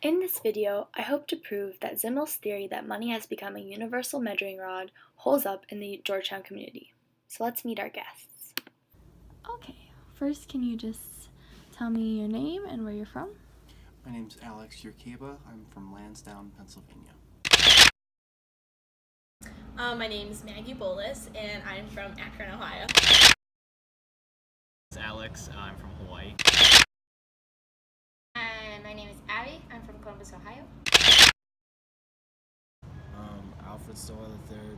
In this video, I hope to prove that Zimmel's theory that money has become a universal measuring rod holds up in the Georgetown community. So let's meet our guests. Okay, first can you just tell me your name and where you're from? My name's Alex Yerkeba. I'm from Lansdowne, Pennsylvania. My name's Maggie Bolus, and I'm from Akron, Ohio. It's Alex. I'm from Hawaii. My name is Abby. I'm from Columbus, Ohio. Alfred Doyle III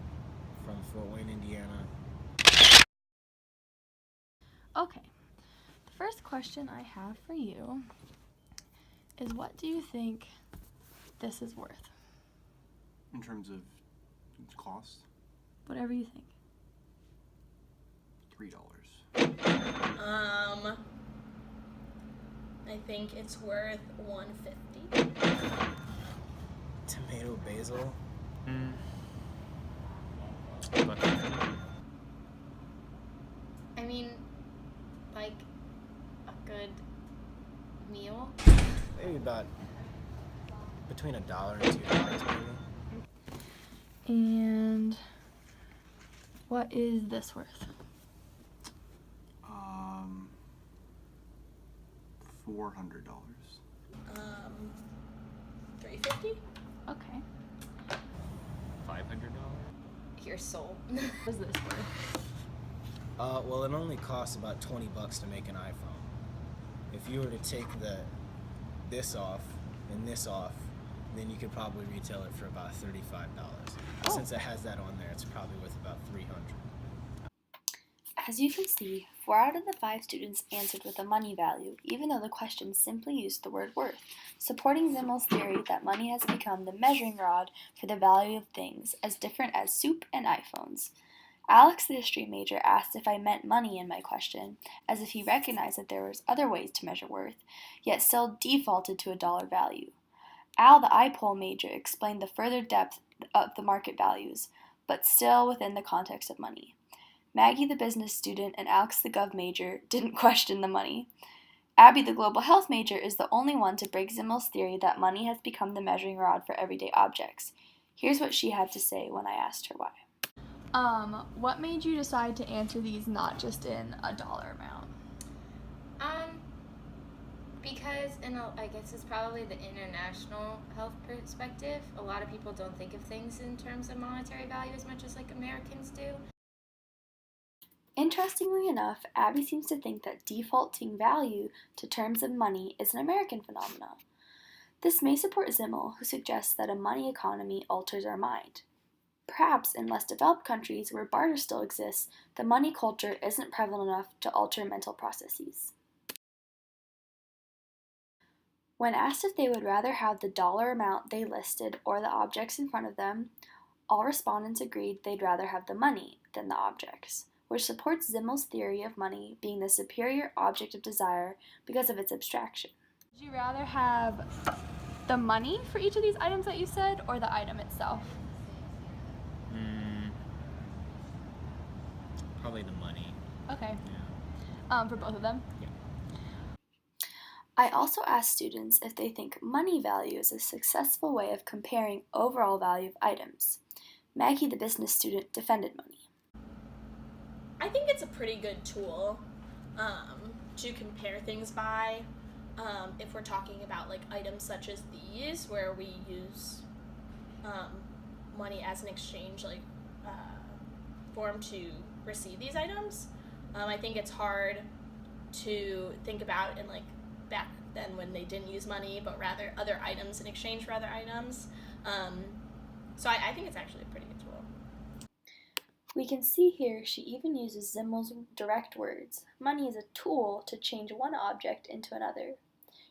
from Fort Wayne, Indiana. Okay, the first question I have for you is what do you think this is worth? In terms of cost, Whatever you think. $3. I think it's worth $150. Tomato basil. I mean, like a good meal. Maybe about between $1 and $2 maybe. And what is this worth? $400. $350. Okay. $500. Your soul. What is this worth? Well, it only costs about $20 to make an iPhone. If you were to take this off and this off, then you could probably retail it for about $35. Oh. Since it has that on there, it's probably worth about $300. As you can see, 4 out of the 5 students answered with a money value, even though the question simply used the word worth, supporting Zimmel's theory that money has become the measuring rod for the value of things, as different as soup and iPhones. Alex, the history major, asked if I meant money in my question, as if he recognized that there was other ways to measure worth, yet still defaulted to a dollar value. Al, the iPol major, explained the further depth of the market values, but still within the context of money. Maggie, the business student, and Alex, the gov major, didn't question the money. Abby, the global health major, is the only one to break Zimmel's theory that money has become the measuring rod for everyday objects. Here's what she had to say when I asked her why. What made you decide to answer these not just in a dollar amount? Because I guess it's probably the international health perspective. A lot of people don't think of things in terms of monetary value as much as like Americans do. Interestingly enough, Abby seems to think that defaulting value to terms of money is an American phenomenon. This may support Zimmel, who suggests that a money economy alters our mind. Perhaps in less developed countries where barter still exists, the money culture isn't prevalent enough to alter mental processes. When asked if they would rather have the dollar amount they listed or the objects in front of them, all respondents agreed they'd rather have the money than the objects, which supports Zimmel's theory of money being the superior object of desire because of its abstraction. Would you rather have the money for each of these items that you said or the item itself? Probably the money. Okay. Yeah. For both of them? Yeah. I also asked students if they think money value is a successful way of comparing overall value of items. Maggie, the business student, defended money. I think it's a pretty good tool to compare things by. If we're talking about like items such as these, where we use money as an exchange form to receive these items, I think it's hard to think about in like back then when they didn't use money, but rather other items in exchange for other items. So I think it's actually a pretty good tool. We can see here she even uses Zimmel's direct words. Money is a tool to change one object into another.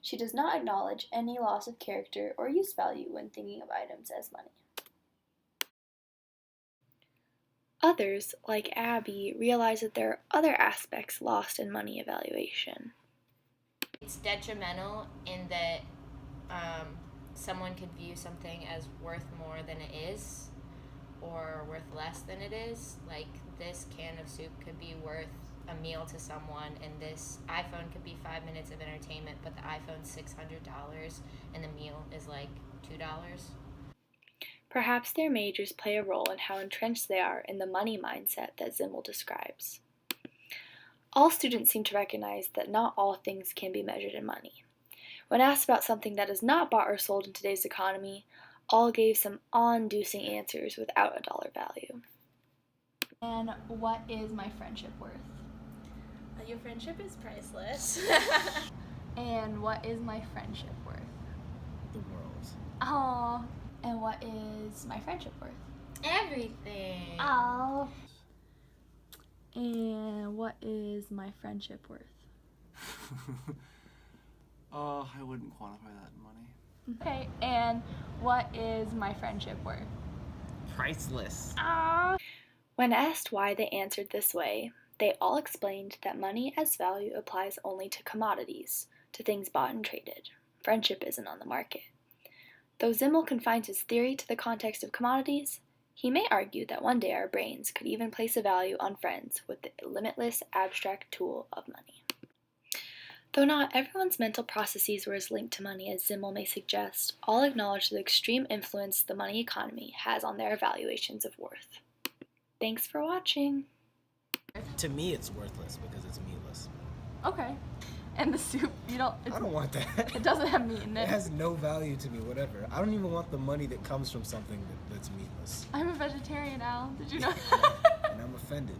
She does not acknowledge any loss of character or use value when thinking of items as money. Others, like Abby, realize that there are other aspects lost in money evaluation. It's detrimental in that someone could view something as worth more than it is or worth less than it is. Like this can of soup could be worth a meal to someone, and this iPhone could be 5 minutes of entertainment, but the iPhone's $600 and the meal is like $2. Perhaps their majors play a role in how entrenched they are in the money mindset that Zimmel describes. All students seem to recognize that not all things can be measured in money. When asked about something that is not bought or sold in today's economy, all gave some awe-inducing answers without a dollar value. And what is my friendship worth? Your friendship is priceless. And what is my friendship worth? The world. Oh, and what is my friendship worth? Everything. Oh. And what is my friendship worth? I wouldn't quantify that in money. Okay, and what is my friendship worth? Priceless. When asked why they answered this way, they all explained that money as value applies only to commodities, to things bought and traded. Friendship isn't on the market. Though Zimmel confines his theory to the context of commodities, he may argue that one day our brains could even place a value on friends with the limitless abstract tool of money. Though not everyone's mental processes were as linked to money as Zimmel may suggest, all acknowledge the extreme influence the money economy has on their evaluations of worth. Thanks for watching! To me, it's worthless because it's meatless. Okay. And the soup, I don't want that. it doesn't have meat in It it. has no value to me, whatever. I don't even want the money that comes from something that's meatless. I'm a vegetarian, Al. Did you know? And I'm offended.